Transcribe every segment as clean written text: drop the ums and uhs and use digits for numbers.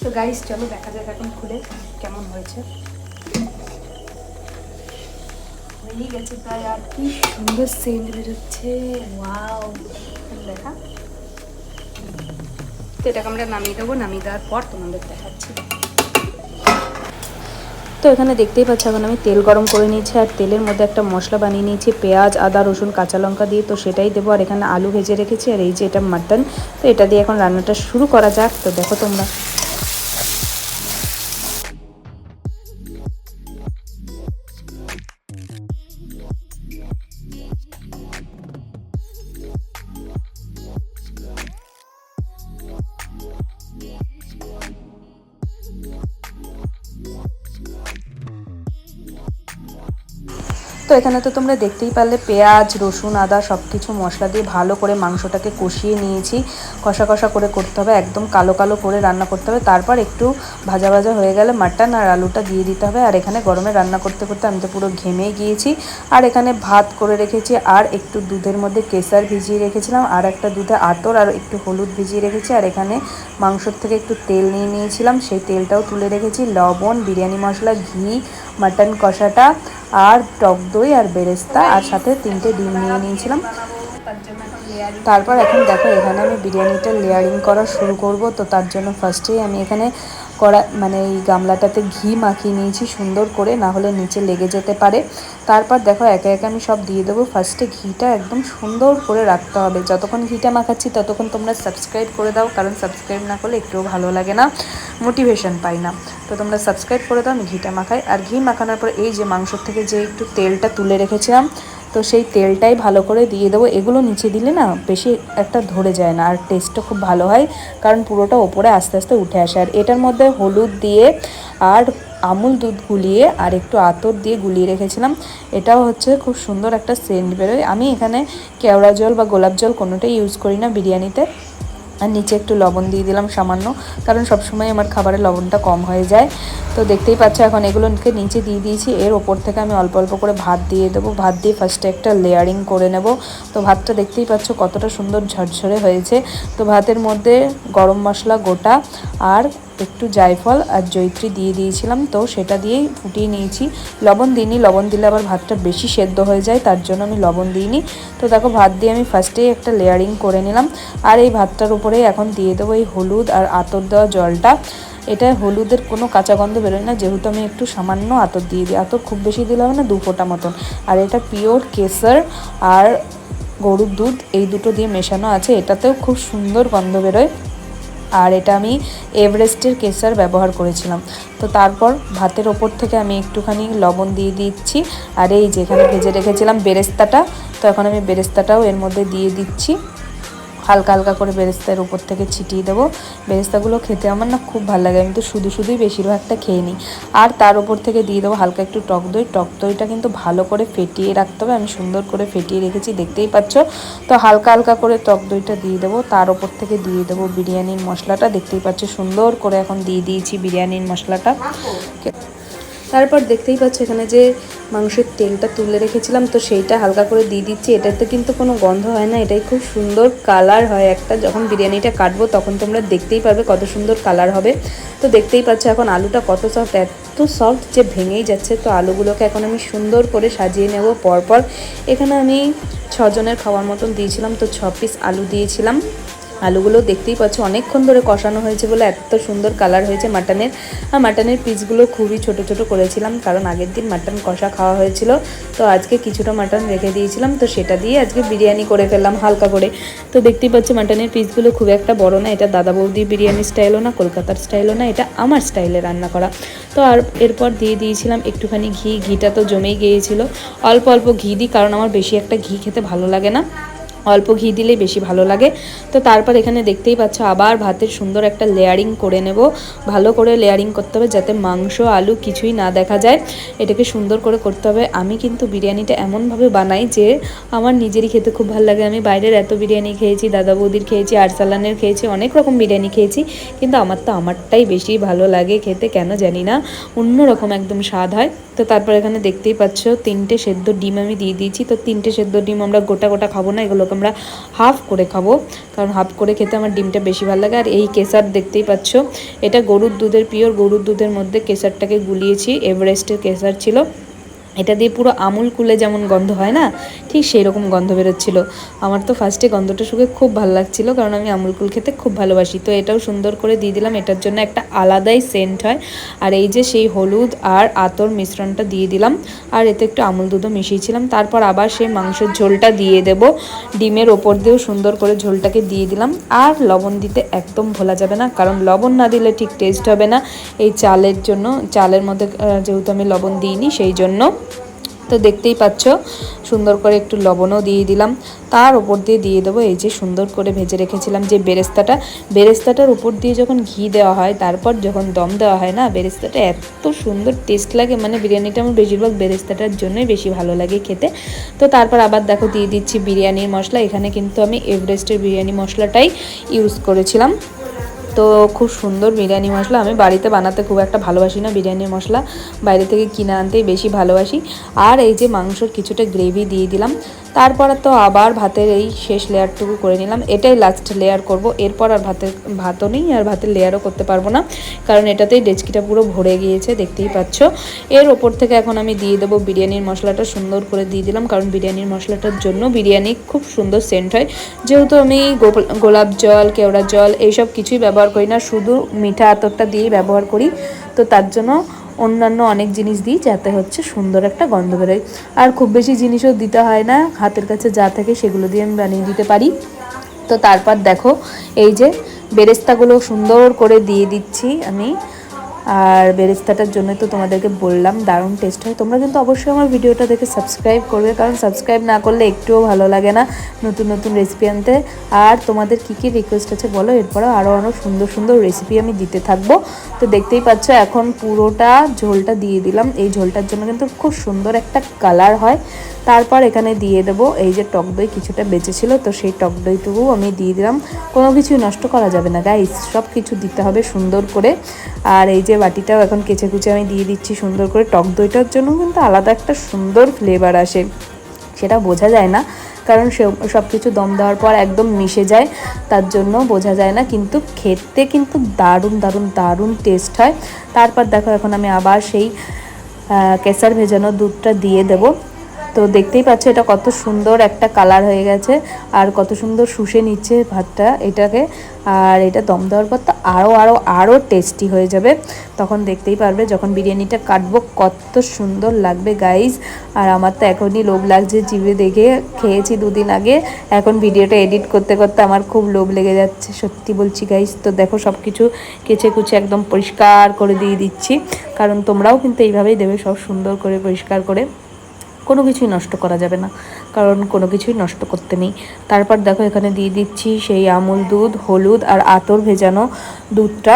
তো গাইস চলো দেখা যাক এখন খুলে কেমন হয়েছে। হয়ে গেছে প্রায়, আর কি সুন্দর সেন্ট বেরোচ্ছে, ওয়াও। দেখা, তো এটাকে আমরা নামিয়ে দেবো, নামিয়ে দেওয়ার পর তোমাদের দেখাচ্ছি। তো এখানে দেখতেই পাচ্ছ এখন আমি তেল গরম করে নিয়েছি, আর তেলের মধ্যে একটা মশলা বানিয়ে নিয়েছি পেঁয়াজ, আদা, রসুন, কাঁচা লঙ্কা দিয়ে, তো সেটাই দেবো। আর এখানে আলু ভেজে রেখেছি, আর এই যে এটা মাটন, তো এটা দিয়ে এখন রান্নাটা শুরু করা যাক। তো দেখো তোমরা। তো এখানে তো তোমরা দেখতেই পারলে পেঁয়াজ, রসুন, আদা সব কিছু মশলা দিয়ে ভালো করে মাংসটাকে কষিয়ে নিয়েছি। কষা কষা করে করতে হবে, একদম কালো কালো করে রান্না করতে হবে। তারপর একটু ভাজা ভাজা হয়ে গেলে মাটন আর আলুটা দিয়ে দিতে হবে। আর এখানে গরমে রান্না করতে করতে আমি তো পুরো ঘেমেই গিয়েছি। আর এখানে ভাত করে রেখেছি, আর একটু দুধের মধ্যে কেশর ভিজিয়ে রেখেছিলাম, আর একটা দুধে আতর আর একটু হলুদ ভিজিয়ে রেখেছি। আর এখানে মাংসর থেকে একটু তেল নিয়ে নিয়েছিলাম, সেই তেলটাও তুলে রেখেছি। লবণ, বিরিয়ানি মশলা, ঘি, মাটন কষাটা, আর টক দই আর বেরেস্তা, আর সাথে 3টে ডিম নিয়ে নিয়েছিলাম। তারপর এখন দেখো এখানে আমি বিরিয়ানিটা লেয়ারিং করা শুরু করব। তো তার জন্য ফার্স্টেই আমি এখানে এই গামলাটাতে ঘি মাখিয়ে নিয়েছি সুন্দর করে, না হলে নিচে লেগে যেতে পারে। তারপর দেখো একে একে আমি সব দিয়ে দেবো। ফার্স্টে ঘিটা একদম সুন্দর করে রাখতে হবে। যতক্ষণ ঘিটা মাখাচ্ছি ততক্ষণ তোমরা সাবস্ক্রাইব করে দাও, কারণ সাবস্ক্রাইব না করলে একটুও ভালো লাগে না, মোটিভেশন পাই না। তো তোমরা সাবস্ক্রাইব করে দাও, আমি ঘিটা মাখাই। আর ঘি মাখানোর পর এই যে মাংসর থেকে যে একটু তেলটা তুলে রেখেছিলাম, তো সেই তেলটাই ভালো করে দিয়ে দেবো। এগুলো নিচে দিলে না বেশি একটা ধরে যায় না, আর টেস্টটা খুব ভালো হয়, কারণ পুরোটা ওপরে আস্তে আস্তে উঠে আসে। আর এটার মধ্যে হলুদ দিয়ে আর আমুল দুধ গুলিয়ে আর একটু আতর দিয়ে গুলিয়ে রেখেছিলাম। এটাও হচ্ছে খুব সুন্দর একটা সেন্ট বেরোয়। আমি এখানে কেওড়া জল বা গোলাপ জল কোনোটাই ইউজ করি না বিরিয়ানিতে। আর নিচে একটু লবণ দিয়ে দিলাম সামান্য, কারণ সবসময় আমার খাবারে লবণটা কম হয়ে যায়। তো দেখতেই পাচ্ছ এখন এগুলোকে নিচে দিয়ে দিয়েছি। এর ওপর থেকে আমি অল্প অল্প করে ভাত দিয়ে দেবো। ভাত দিয়ে ফার্স্টে একটা লেয়ারিং করে নেব। তো ভাতটা দেখতেই পাচ্ছ কতটা সুন্দর ঝরঝরে হয়েছে। তো ভাতের মধ্যে গরম মশলা গোটা আর একটু জায়ফল আর জয়িত্রী দিয়ে দিয়েছিলাম, তো সেটা দিয়েই ফুটিয়ে নিয়েছি। লবণ দিইনি, লবণ দিলে আবার ভাতটা বেশি সেদ্ধ হয়ে যায়, তার জন্য আমি লবণ দিইনি। তো দেখো ভাত দিয়ে আমি ফার্স্টেই একটা লেয়ারিং করে নিলাম। আর এই ভাতটার উপরেই এখন দিয়ে দেবো এই হলুদ আর আতর দেওয়া জলটা। এটা হলুদের কোনো কাঁচা গন্ধ বেরোয় না, যেহেতু আমি একটু সামান্য আতর দিয়ে দিই। আতর খুব বেশি দিলে হবে না, 2 ফোঁটা মতন। আর এটা পিওর কেশর আর গরুর দুধ এই দুটো দিয়ে মেশানো আছে, এটাতেও খুব সুন্দর গন্ধ বেরোয়। আর এটা আমি এভারেস্টের কেশর ব্যবহার করেছিলাম। তো তারপর ভাতের ওপর থেকে আমি একটুখানি লবণ দিয়ে দিচ্ছি। আর এই যেখানে ভেজে রেখেছিলাম বেরেস্তাটা, তো এখন আমি বেরেস্তাটাও এর মধ্যে দিয়ে দিচ্ছি। হালকা হালকা করে বেরেস্তার উপর থেকে ছিটিয়ে দেবো। বেরেস্তাগুলো খেতে আমার না খুব ভালো লাগে, আমি তো শুধুই বেশিরভাগটা খেয়ে নিই। আর তার উপর থেকে দিয়ে দেবো হালকা একটু টক দই। টক দইটা কিন্তু ভালো করে ফেটিয়ে রাখতে হবে, আমি সুন্দর করে ফেটিয়ে রেখেছি দেখতেই পাচ্ছ। তো হালকা হালকা করে টক দইটা দিয়ে দেবো। তার উপর থেকে দিয়ে দেবো বিরিয়ানির মশলাটা, দেখতেই পাচ্ছ সুন্দর করে এখন দিয়ে দিয়েছি বিরিয়ানির মশলাটা। তারপর দেখতেই পাচ্ছ এখানে যে মাংসের তেলটা তুলে রেখেছিলাম, তো সেইটা হালকা করে দিয়ে দিচ্ছি। এটাতে কিন্তু কোনো গন্ধ হয় না, এটাই খুব সুন্দর কালার হয় একটা। যখন বিরিয়ানিটা কাটবো তখন তোমরা দেখতেই পারবে কত সুন্দর কালার হবে। তো দেখতেই পাচ্ছ এখন আলুটা কত সফট, এত সফট যে ভেঙেই যাচ্ছে। তো আলুগুলোকে এখন আমি সুন্দর করে সাজিয়ে নেব পরপর। এখানে আমি 6 জনের খাওয়ার মতন দিয়েছিলাম, তো 6 পিস আলু দিয়েছিলাম। আলুগুলো দেখতেই পাচ্ছ অনেকক্ষণ ধরে কষানো হয়েছে বলে এত সুন্দর কালার হয়েছে মাটনের। আর মাটনের পিসগুলো খুবই ছোট ছোট করেছিলাম, কারণ আগের দিন মাটন কষা খাওয়া হয়েছিল, তো আজকে কিছুটা মাটন রেখে দিয়েছিলাম, তো সেটা দিয়ে আজকে বিরিয়ানি করে ফেললাম হালকা করে। তো দেখতেই পাচ্ছ মাটনের পিসগুলো খুব একটা বড় না, এটা দাদা বৌদি বিরিয়ানি স্টাইলও না, কলকাতার স্টাইলও না, এটা আমার স্টাইলে রান্না করা। তো আর এরপর দিয়ে দিয়েছিলাম একটুখানি ঘি। ঘিটা তো জমেই গিয়েছিল, অল্প অল্প ঘি দিই, কারণ আমার বেশি একটা ঘি খেতে ভালো লাগে না, অল্প ঘি দিলেই বেশি ভালো লাগে। তো তারপর এখানে দেখতেই পাচ্ছ আবার ভাতের সুন্দর একটা লেয়ারিং করে নেব। ভালো করে লেয়ারিং করতে হবে যাতে মাংস আলু কিছুই না দেখা যায়, এটাকে সুন্দর করে করতে হবে। আমি কিন্তু বিরিয়ানিটা এমনভাবে বানাই যে আমার নিজেরই খেতে খুব ভালো লাগে। আমি বাইরের এত বিরিয়ানি খেয়েছি, দাদা বৌদির খেয়েছি, আরসালানের খেয়েছি, অনেক রকম বিরিয়ানি খেয়েছি, কিন্তু আমার তো আমারটাই বেশি ভালো লাগে খেতে, কেন জানি না, অন্যরকম একদম স্বাদ হয়। তো তারপর এখানে দেখতেই পাচ্ছ 3টে সেদ্ধ ডিম আমি দিয়ে দিয়েছি। তো 3টে সেদ্ধ ডিম আমরা গোটা গোটা খাবো না, এগুলোকে আমরা হাফ করে খাবো, কারণ হাফ করে খেতে আমার ডিমটা বেশি ভালো লাগে। আর এই কেসার দেখতেই পাচ্ছ, এটা গরুর দুধের, পিওর গরুর দুধের মধ্যে কেসারটাকে গুলিয়েছি, এভারেস্টের কেসার ছিল। এটা দিয়ে পুরো আমুল কুলে যেমন গন্ধ হয় না, ঠিক সেই রকম গন্ধ বেরোচ্ছিলো। আমার তো ফার্স্টে গন্ধটা শুকে খুব ভালো লাগছিলো, কারণ আমি আমুল কুল খেতে খুব ভালোবাসি। তো এটাও সুন্দর করে দিয়ে দিলাম, এটার জন্য একটা আলাদাই সেন্ট হয়। আর এই যে সেই হলুদ আর আতর মিশ্রণটা দিয়ে দিলাম, আর এতে একটু আমুল দুধও মিশিয়েছিলাম। তারপর আবার সেই মাংসের ঝোলটা দিয়ে দেব, ডিমের ওপর দিয়েও সুন্দর করে ঝোলটাকে দিয়ে দিলাম। আর লবণ দিতে একদম ভোলা যাবে না, কারণ লবণ না দিলে ঠিক টেস্ট হবে না এই চালের জন্য। চালের মধ্যে যেহেতু আমি লবণ দিইনি, সেই জন্য। তো দেখতেই পাচ্ছ সুন্দর করে একটু লবণও দিয়ে দিলাম। তার উপর দিয়ে দিয়ে দেবো এই যে সুন্দর করে ভেজে রেখেছিলাম যে বেরেস্তাটার উপর দিয়ে যখন ঘি দেওয়া হয়, তারপর যখন দম দেওয়া হয় না, বেরেস্তাটা এত সুন্দর টেস্ট লাগে, মানে বিরিয়ানিটা আমার বেশিরভাগ বেরেস্তাটার জন্যই বেশি ভালো লাগে খেতে। তো তারপর আবার দেখো দিয়ে দিচ্ছি বিরিয়ানির মশলা। এখানে কিন্তু আমি এভারেস্টের বিরিয়ানি মশলাটাই ইউজ করেছিলাম। তো খুব সুন্দর বিরিয়ানি মশলা। আমি বাড়িতে বানাতে খুব একটা ভালোবাসি না বিরিয়ানির মশলা, বাইরে থেকে কিনে আনতেই বেশি ভালোবাসি। আর এই যে মাংসর কিছুটা গ্রেভি দিয়ে দিলাম। তারপর তো আবার ভাতের এই শেষ লেয়ারটুকু করে নিলাম, এটাই লাস্ট লেয়ার করব। এরপর আর ভাতও নেই, আর ভাতের লেয়ারও করতে পারবো না, কারণ এটাতেই ডেচকিটা পুরো ভরে গিয়েছে, দেখতেই পাচ্ছ। এর ওপর থেকে এখন আমি দিয়ে দেবো বিরিয়ানির মশলাটা, সুন্দর করে দিয়ে দিলাম, কারণ বিরিয়ানির মশলাটার জন্য বিরিয়ানি খুব সুন্দর সেন্ট হয়। যেহেতু আমি গোলাপ জল, কেওড়া জল এইসব কিছুই ব্যবহার করি না, শুধু মিঠা আতরটা দিয়েই ব্যবহার করি। তো তার জন্য অন্যান্য অনেক জিনিস দিই, যাতে হচ্ছে সুন্দর একটা গন্ধ বেরোয়। আর খুব বেশি জিনিসও দিতে হয় না, হাতের কাছে যা থাকে সেগুলো দিয়ে আমি বানিয়ে দিতে পারি। তো তারপর দেখো এই যে বেরেস্তাগুলো সুন্দর করে দিয়ে দিচ্ছি আমি। আর বেরেস্তাটার জন্য তো তোমাদেরকে বললাম দারুণ টেস্ট হয়। তোমরা কিন্তু অবশ্যই আমার ভিডিওটা দেখে সাবস্ক্রাইব করবে, কারণ সাবস্ক্রাইব না করলে একটুও ভালো লাগে না নতুন নতুন রেসিপি আনতে। আর তোমাদের কী কী রিকোয়েস্ট আছে বলো, এরপরেও আরও সুন্দর সুন্দর রেসিপি আমি দিতে থাকবো। তো দেখতেই পাচ্ছ এখন পুরোটা ঝোলটা দিয়ে দিলাম, এই ঝোলটার জন্য কিন্তু খুব সুন্দর একটা কালার হয়। তারপর এখানে দিয়ে দেবো এই যে টক দই কিছুটা বেঁচেছিল, তো সেই টক দইটুকু আমি দিয়ে দিলাম। কোনো কিছুই নষ্ট করা যাবে না গাইস, সব কিছু দিতে হবে সুন্দর করে। আর এই যে বাটিটাও এখন কেচে কুচে আমি দিয়ে দিচ্ছি সুন্দর করে। টক দইটার জন্য কিন্তু আলাদা একটা সুন্দর ফ্লেভার আসে, সেটা বোঝা যায় না, কারণ সব কিছু দম দেওয়ার পর একদম মিশে যায়, তার জন্য বোঝা যায় না, কিন্তু খেতে কিন্তু দারুণ দারুণ দারুণ টেস্ট হয়। তারপর দেখো এখন আমি আবার সেই কেসার ভেজানো দুধটা দিয়ে দেবো। তো দেখতেই পাচ্ছ এটা কত সুন্দর একটা কালার হয়ে গেছে, আর কত সুন্দর শুষে নিচ্ছে ভাতটা এটাকে। আর এটা দম দেওয়ার পর তো আরও টেস্টি হয়ে যাবে, তখন দেখতেই পারবে যখন বিরিয়ানিটা কাটবো কত সুন্দর লাগবে গাইস। আর আমার তো এখনই লোভ লাগছে, জিভে দেখে খেয়েছি দুদিন আগে, এখন ভিডিওটা এডিট করতে করতে আমার খুব লোভ লেগে যাচ্ছে, সত্যি বলছি গাইস। তো দেখো সব কিছু কেচে কুচে একদম পরিষ্কার করে দিয়ে দিচ্ছি, কারণ তোমরাও কিন্তু এইভাবেই দেবে, সব সুন্দর করে পরিষ্কার করে, কোনো কিছুই নষ্ট করা যাবে না, কারণ কোনো কিছুই নষ্ট করতে নেই। তারপর দেখো এখানে দিয়ে দিচ্ছি সেই আমুল দুধ, হলুদ আর আতর ভেজানো দুধটা।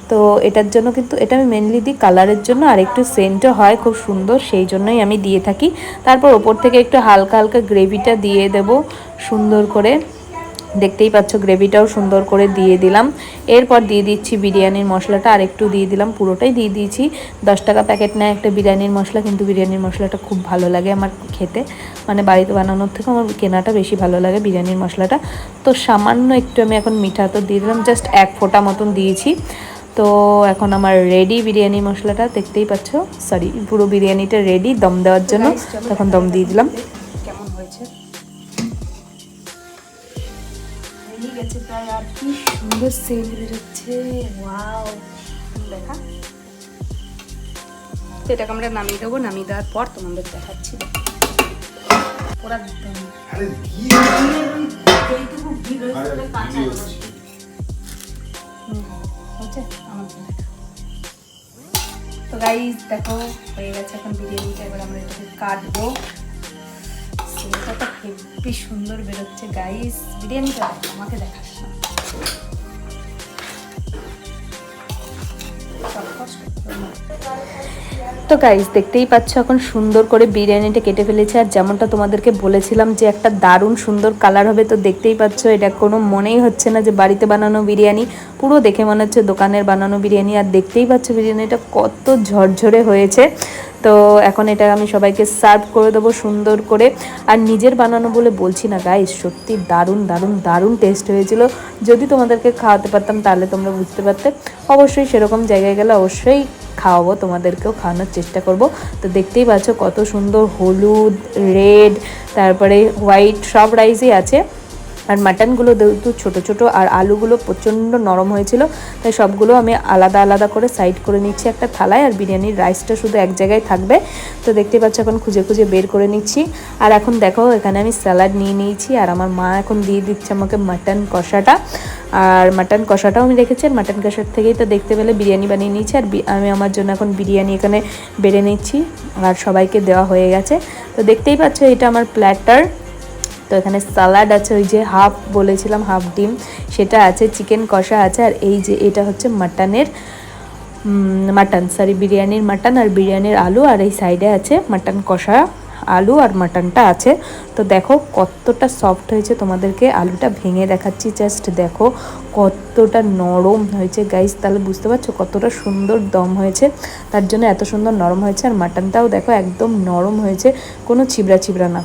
তো এটার জন্য কিন্তু এটা আমি মেনলি দিই কালারের জন্য, আর একটু সেন্টও হয় খুব সুন্দর, সেই জন্যই আমি দিয়ে থাকি। তারপর ওপর থেকে একটু হালকা হালকা গ্রেভিটা দিয়ে দেব সুন্দর করে, দেখতেই পাচ্ছ গ্রেভিটাও সুন্দর করে দিয়ে দিলাম। এরপর দিয়ে দিচ্ছি বিরিয়ানির মশলাটা, আর একটু দিয়ে দিলাম, পুরোটাই দিয়ে দিয়েছি। 10 টাকা প্যাকেট নেয় একটা বিরিয়ানির মশলা, কিন্তু বিরিয়ানির মশলাটা খুব ভালো লাগে আমার খেতে, মানে বাড়িতে বানানোর থেকে আমার কেনাটা বেশি ভালো লাগে বিরিয়ানির মশলাটা। তো সামান্য একটু আমি এখন মিঠা তো দিয়ে দিলাম, জাস্ট 1 ফোঁটা মতন দিয়েছি। তো এখন আমার রেডি বিরিয়ানি মশলাটা, দেখতেই পাচ্ছ, সরি পুরো বিরিয়ানিটা রেডি দম দেওয়ার জন্য। তখন দম দিয়ে দিলাম। কেমন হয়েছে গেছে প্রায়, আর কি সুন্দর সেন্ট বেরোচ্ছে, ওয়াও দেখা। তো এটাকে আমরা নামিয়ে দেবো, নামিয়ে দেওয়ার পর তোমাদের দেখাচ্ছি। ওরা তো গাইস দেখো হয়ে গেছে এখন বিরিয়ানিটা, এবার আমরা এটাকে কাটবো। সেটা তো হেব্বি সুন্দর বেরোচ্ছে গাইস, বিরিয়ানিটা আমাকে দেখাস না। তো গাইস দেখতেই পাচ্ছ এখন সুন্দর করে বিরিয়ানিটা কেটে ফেলেছে, আর যেমনটা তোমাদেরকে বলেছিলাম যে একটা দারুণ সুন্দর কালার হবে। তো দেখতেই পাচ্ছ এটা কোনো মনেই হচ্ছে না যে বাড়িতে বানানো বিরিয়ানি, পুরো দেখে মনে হচ্ছে দোকানের বানানো বিরিয়ানি। আর দেখতেই পাচ্ছ বিরিয়ানিটা কত ঝরঝরে হয়েছে। তো এখন এটা আমি সবাইকে সার্ভ করে দেবো সুন্দর করে। আর নিজের বানানো বলে বলছি না গাইস, সত্যি দারুণ দারুণ দারুণ টেস্ট হয়েছিল। যদি তোমাদেরকে খাওয়াতে পারতাম তাহলে তোমরা বুঝতে পারতে। অবশ্যই সেরকম জায়গায় গেলে অবশ্যই খাওয়াবো, তোমাদেরকেও খাওয়ানোর চেষ্টা করব। তো দেখতেই পাচ্ছ কত সুন্দর হলুদ, রেড, তারপরে হোয়াইট সব রাইসই আছে। আর মাটনগুলো যেহেতু ছোটো ছোটো আর আলুগুলো প্রচণ্ড নরম হয়েছিল, তাই সবগুলো আমি আলাদা আলাদা করে সাইড করে নিচ্ছি একটা থালায়। আর বিরিয়ানির রাইসটা শুধু এক জায়গায় থাকবে। তো দেখতে পাচ্ছ এখন খুঁজে খুঁজে বের করে নিচ্ছি। আর এখন দেখো এখানে আমি স্যালাড নিয়ে নিয়েছি, আর আমার মা এখন দিয়ে দিচ্ছে আমাকে মাটন কষাটা। আর মাটন কষাটাও আমি রেখেছি, আর মাটন কষার থেকেই তো দেখতে পেলে বিরিয়ানি বানিয়ে নিয়েছি। আর আমি আমার জন্য এখন বিরিয়ানি এখানে বেড়ে নিচ্ছি, আর সবাইকে দেওয়া হয়ে গেছে। তো দেখতেই পাচ্ছ এটা আমার প্ল্যাটার। তো এখানে স্যালাড আছে, ওই যে হাফ বলেছিলাম হাফ ডিম সেটা আছে, চিকেন কষা আছে, আর এই যে এটা হচ্ছে বিরিয়ানির মাটন আর বিরিয়ানির আলু, আর এই সাইডে আছে মাটন কষা আলু আর মাটনটা আছে। তো দেখো কতটা সফট হয়েছে, তোমাদেরকে আলুটা ভেঙে দেখাচ্ছি, জাস্ট দেখো কতটা নরম হয়েছে গাইস। তাহলে বুঝতে পারছো কতটা সুন্দর দম হয়েছে, তার জন্য এত সুন্দর নরম হয়েছে। আর মাটনটাও দেখো একদম নরম হয়েছে, কোনো ছিবড়া ছিবড়া না।